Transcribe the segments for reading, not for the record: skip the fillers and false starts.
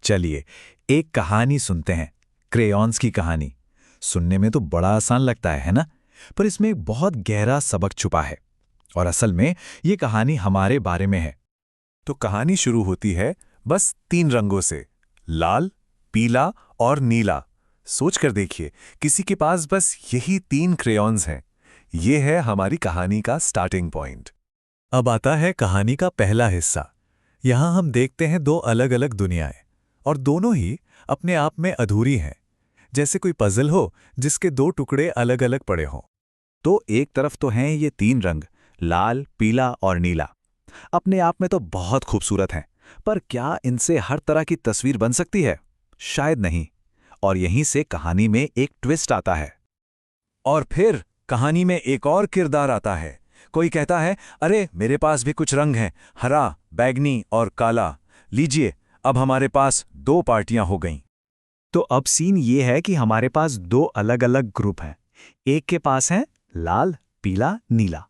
चलिए एक कहानी सुनते हैं, क्रेयॉन्स की कहानी। सुनने में तो बड़ा आसान लगता है ना? पर इसमें एक बहुत गहरा सबक छुपा है। और असल में ये कहानी हमारे बारे में है। तो कहानी शुरू होती है बस 3 रंगों से, लाल, पीला और नीला। सोच कर देखिए, किसी के पास बस यही 3 क्रेयॉन्स हैं। ये है हमारी कहानी का स्टार्टिंग पॉइंट। अब आता है कहानी का पहला हिस्सा। यहाँ हम देखते हैं 2 अलग अलग दुनियाएं, और दोनों ही अपने आप में अधूरी हैं। जैसे कोई पजल हो जिसके 2 टुकड़े अलग अलग पड़े हों। तो एक तरफ तो हैं ये 3 रंग, लाल, पीला और नीला। अपने आप में तो बहुत खूबसूरत हैं, पर क्या इनसे हर तरह की तस्वीर बन सकती है? शायद नहीं। और यहीं से कहानी में एक ट्विस्ट आता है। और फिर कहानी में एक और किरदार आता है। कोई कहता है, अरे मेरे पास भी कुछ रंग हैं, हरा, बैगनी और काला। लीजिए, अब हमारे पास 2 पार्टियां हो गईं। तो अब सीन ये है कि हमारे पास 2 अलग अलग ग्रुप हैं। एक के पास है लाल, पीला, नीला,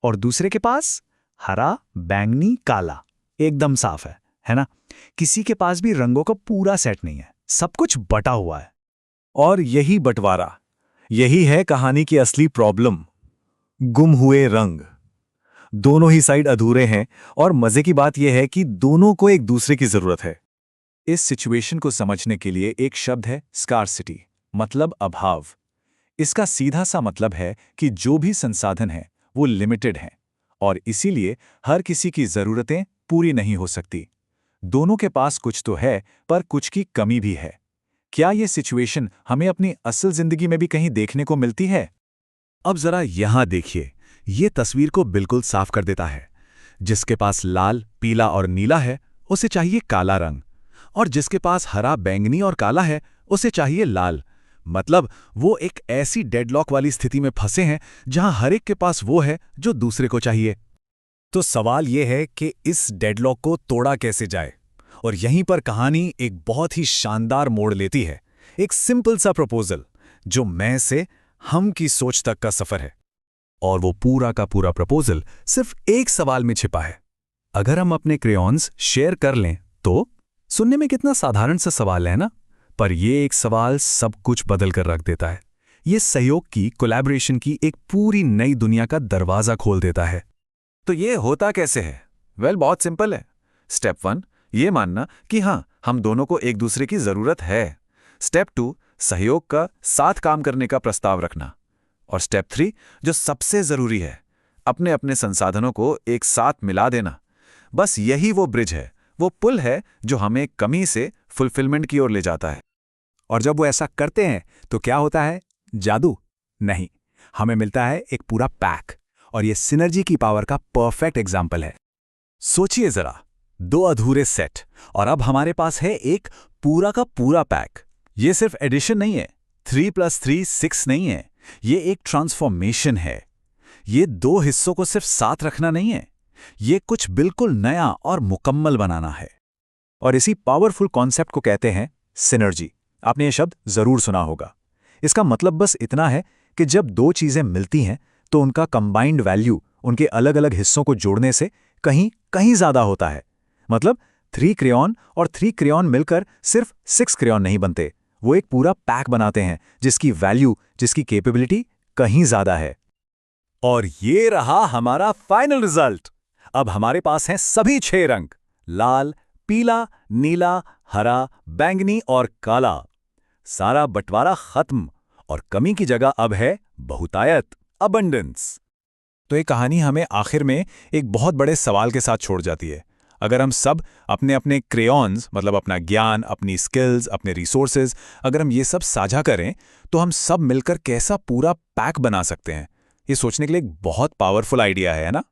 और दूसरे के पास हरा, बैंगनी, काला। एकदम साफ है ना? किसी के पास भी रंगों का पूरा सेट नहीं है, सब कुछ बटा हुआ है। और यही बंटवारा, यही है कहानी की असली प्रॉब्लम। गुम हुए रंग। दोनों ही साइड अधूरे हैं, और मजे की बात यह है कि दोनों को एक दूसरे की जरूरत है। इस सिचुएशन को समझने के लिए एक शब्द है स्कार्सिटी, मतलब अभाव। इसका सीधा सा मतलब है कि जो भी संसाधन है वो लिमिटेड हैं, और इसीलिए हर किसी की जरूरतें पूरी नहीं हो सकती। दोनों के पास कुछ तो है, पर कुछ की कमी भी है। क्या ये सिचुएशन हमें अपनी असल जिंदगी में भी कहीं देखने को मिलती है? अब जरा यहां देखिए, ये तस्वीर को बिल्कुल साफ कर देता है। जिसके पास लाल, पीला और नीला है, उसे चाहिए काला रंग, और जिसके पास हरा, बैंगनी और काला है, उसे चाहिए लाल। मतलब वो एक ऐसी डेडलॉक वाली स्थिति में फंसे हैं जहां हर एक के पास वो है जो दूसरे को चाहिए। तो सवाल यह है कि इस डेडलॉक को तोड़ा कैसे जाए, और यहीं पर कहानी एक बहुत ही शानदार मोड़ लेती है। एक सिंपल सा प्रपोजल, जो मैं से हम की सोच तक का सफर है। और वो पूरा का पूरा प्रपोजल सिर्फ एक सवाल में छिपा है। अगर हम अपने क्रेयॉन्स शेयर कर लें तो? सुनने में कितना साधारण सा सवाल है ना? पर ये एक सवाल सब कुछ बदल कर रख देता है। ये सहयोग की, कोलैबोरेशन की एक पूरी नई दुनिया का दरवाजा खोल देता है। तो ये होता कैसे है? बहुत सिंपल है। स्टेप 1, ये मानना कि हाँ, हम दोनों को एक दूसरे की जरूरत है। स्टेप 2, सहयोग का, साथ काम करने का प्रस्ताव रखना। और स्टेप 3, जो सबसे जरूरी है, अपने अपने संसाधनों को एक साथ मिला देना। बस यही वो ब्रिज है, वो पुल है जो हमें कमी से फुलफिलमेंट की ओर ले जाता है। और जब वो ऐसा करते हैं तो क्या होता है? जादू? नहीं, हमें मिलता है एक पूरा पैक। और ये सिनर्जी की पावर का परफेक्ट एग्जाम्पल है। सोचिए जरा, 2 अधूरे सेट, और अब हमारे पास है एक पूरा का पूरा पैक। ये सिर्फ एडिशन नहीं है, 3 + 3 6 नहीं है। ये एक ट्रांसफॉर्मेशन है। ये 2 हिस्सों को सिर्फ साथ रखना नहीं है, ये कुछ बिल्कुल नया और मुकम्मल बनाना है। और इसी पावरफुल कॉन्सेप्ट को कहते हैं सिनर्जी। आपने ये शब्द जरूर सुना होगा। इसका मतलब बस इतना है कि जब 2 चीजें मिलती हैं तो उनका कंबाइंड वैल्यू उनके अलग अलग हिस्सों को जोड़ने से कहीं कहीं ज्यादा होता है। मतलब 3 क्रेयॉन और 3 क्रेयॉन मिलकर सिर्फ 6 क्रेयॉन नहीं बनते, वो एक पूरा पैक बनाते हैं जिसकी वैल्यू, जिसकी कैपेबिलिटी कहीं ज्यादा है। और ये रहा हमारा फाइनल रिजल्ट। अब हमारे पास हैं सभी 6 रंग, लाल, पीला, नीला, हरा, बैंगनी और काला। सारा बंटवारा खत्म, और कमी की जगह अब है बहुतायत, अबंडेंस। तो ये कहानी हमें आखिर में एक बहुत बड़े सवाल के साथ छोड़ जाती है। अगर हम सब अपने अपने क्रेयॉन्स, मतलब अपना ज्ञान, अपनी स्किल्स, अपने रिसोर्सेज, अगर हम ये सब साझा करें तो हम सब मिलकर कैसा पूरा पैक बना सकते हैं? ये सोचने के लिए एक बहुत पावरफुल आइडिया है ना?